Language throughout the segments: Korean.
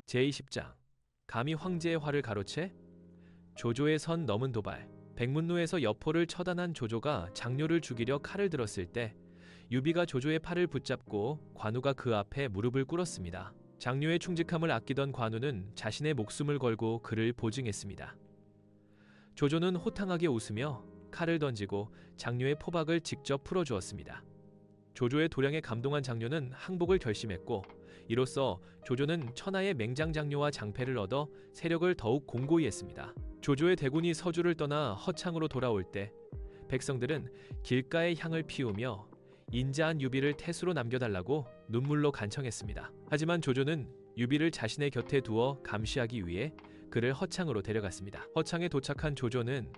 제20장 감히 황제의 화를 가로채? 조조의 선 넘은 도발. 백문로에서 여포를 처단한 조조가 장료를 죽이려 칼을 들었을 때 유비가 조조의 팔을 붙잡고 관우가 그 앞에 무릎을 꿇었습니다. 장료의 충직함을 아끼던 관우는 자신의 목숨을 걸고 그를 보증했습니다. 조조는 호탕하게 웃으며 칼을 던지고 장료의 포박을 직접 풀어주었습니다. 조조의 도량에 감동한 장료는 항복을 결심했고 이로써 조조는 천하의 맹장 장료와 장패를 얻어 세력을 더욱 공고히 했습니다. 조조의 대군이 서주를 떠나 허창으로 돌아올 때 백성들은 길가에 향을 피우며 인자한 유비를 태수로 남겨달라고 눈물로 간청했습니다. 하지만 조조는 유비를 자신의 곁에 두어 감시하기 위해 그를 허창으로 데려갔습니다. 허창에 도착한 조조는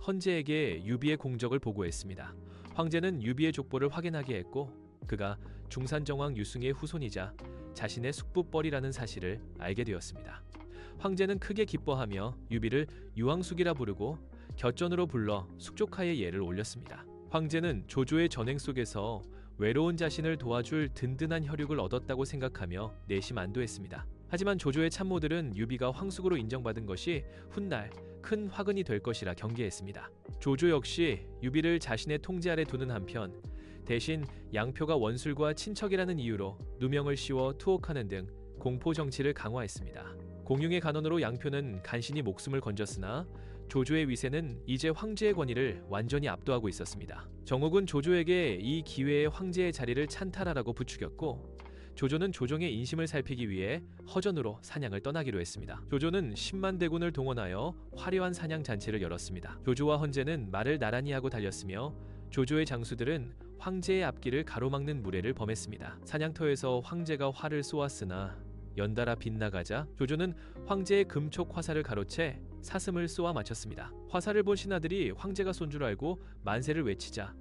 헌제에게 유비의 공적을 보고했습니다. 황제는 유비의 족보를 확인하게 했고 그가 중산정왕 유승의 후손이자 자신의 숙부뻘이라는 사실을 알게 되었습니다. 황제는 크게 기뻐하며 유비를 유황숙이라 부르고 곁전으로 불러 숙조카의 예를 올렸습니다. 황제는 조조의 전행 속에서 외로운 자신을 도와줄 든든한 혈육을 얻었다고 생각하며 내심 안도했습니다. 하지만 조조의 참모들은 유비가 황숙으로 인정받은 것이 훗날 큰 화근이 될 것이라 경계했습니다. 조조 역시 유비를 자신의 통제 아래 두는 한편 대신 양표가 원술과 친척이라는 이유로 누명을 씌워 투옥하는 등 공포 정치를 강화했습니다. 공용의 간언으로 양표는 간신히 목숨을 건졌으나 조조의 위세는 이제 황제의 권위를 완전히 압도하고 있었습니다. 정옥은 조조에게 이 기회에 황제의 자리를 찬탈하라고 부추겼고 조조는 조정의 인심을 살피기 위해 허전으로 사냥을 떠나기로 했습니다. 조조는 10만 대군을 동원하여 화려한 사냥 잔치를 열었습니다. 조조와 헌제는 말을 나란히 하고 달렸으며 조조의 장수들은 황제의 앞길을 가로막는 무례를 범했습니다. 사냥터에서 황제가 활을 쏘았으나 연달아 빗나가자 조조는 황제의 금촉 화살을 가로채 사슴을 쏘아 맞췄습니다. 화살을 본 신하들이 황제가 쏜 줄 알고 만세를 외치자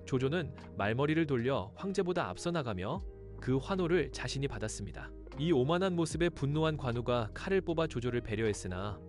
조조는 말머리를 돌려 황제보다 앞서 나가며 그 환호를 자신이 받았습니다. 이 오만한 모습에 분노한 관우가 칼을 뽑아 조조를 배려했으나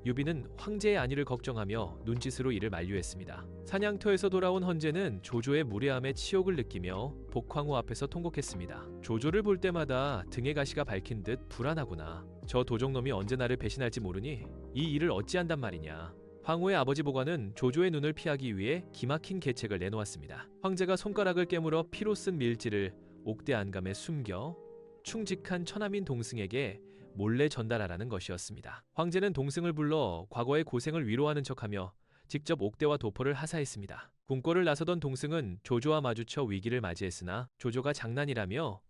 유비는 황제의 안위를 걱정하며 눈짓으로 이를 만류했습니다. 사냥터에서 돌아온 헌제는 조조의 무례함에 치욕을 느끼며 복황후 앞에서 통곡했습니다. 조조를 볼 때마다 등의 가시가 밝힌 듯 불안하구나. 저 도적놈이 언제 나를 배신할지 모르니 이 일을 어찌한단 말이냐. 황후의 아버지 보관은 조조의 눈을 피하기 위해 기막힌 계책을 내놓았습니다. 황제가 손가락을 깨물어 피로 쓴 밀지를 옥대 안감에 숨겨 충직한 처남인 동승에게 몰래 전달하라는 것이었습니다. 황제는 동승을 불러 과거의 고생을 위로하는 척하며 직접 옥대와 도포를 하사했습니다. 궁궐을 나서던 동승은 조조와 마주쳐 위기를 맞이했으나 조조가 장난이라며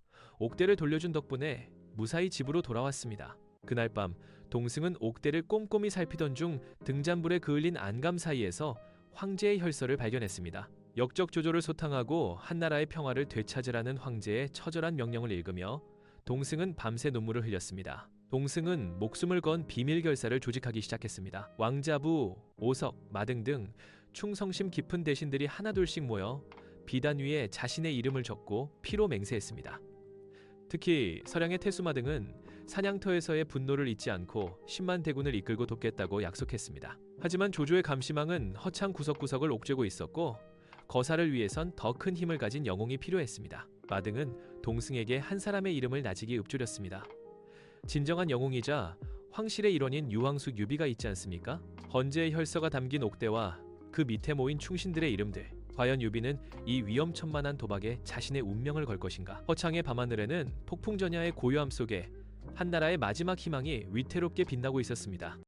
옥대를 돌려준 덕분에 무사히 집으로 돌아왔습니다. 그날 밤 동승은 옥대를 꼼꼼히 살피던 중 등잔불에 그을린 안감 사이에서 황제의 혈서를 발견했습니다. 역적 조조를 소탕하고 한나라의 평화를 되찾으라는 황제의 처절한 명령을 읽으며 동승은 밤새 눈물을 흘렸습니다. 동승은 목숨을 건 비밀 결사를 조직하기 시작했습니다. 왕자부, 오석, 마등 등 충성심 깊은 대신들이 하나둘씩 모여 비단 위에 자신의 이름을 적고 피로 맹세했습니다. 특히 서량의 태수마 등은 사냥터에서의 분노를 잊지 않고 10만 대군을 이끌고 돕겠다고 약속했습니다. 하지만 조조의 감시망은 허창 구석구석을 옥죄고 있었고 거사를 위해선 더 큰 힘을 가진 영웅이 필요했습니다. 마등은 동승에게 한 사람의 이름을 나직이 읊조렸습니다. 진정한 영웅이자 황실의 일원인 유황숙 유비가 있지 않습니까? 헌제의 혈서가 담긴 옥대와 그 밑에 모인 충신들의 이름들. 과연 유비는 이 위험천만한 도박에 자신의 운명을 걸 것인가? 허창의 밤하늘에는 폭풍전야의 고요함 속에 한나라의 마지막 희망이 위태롭게 빛나고 있었습니다.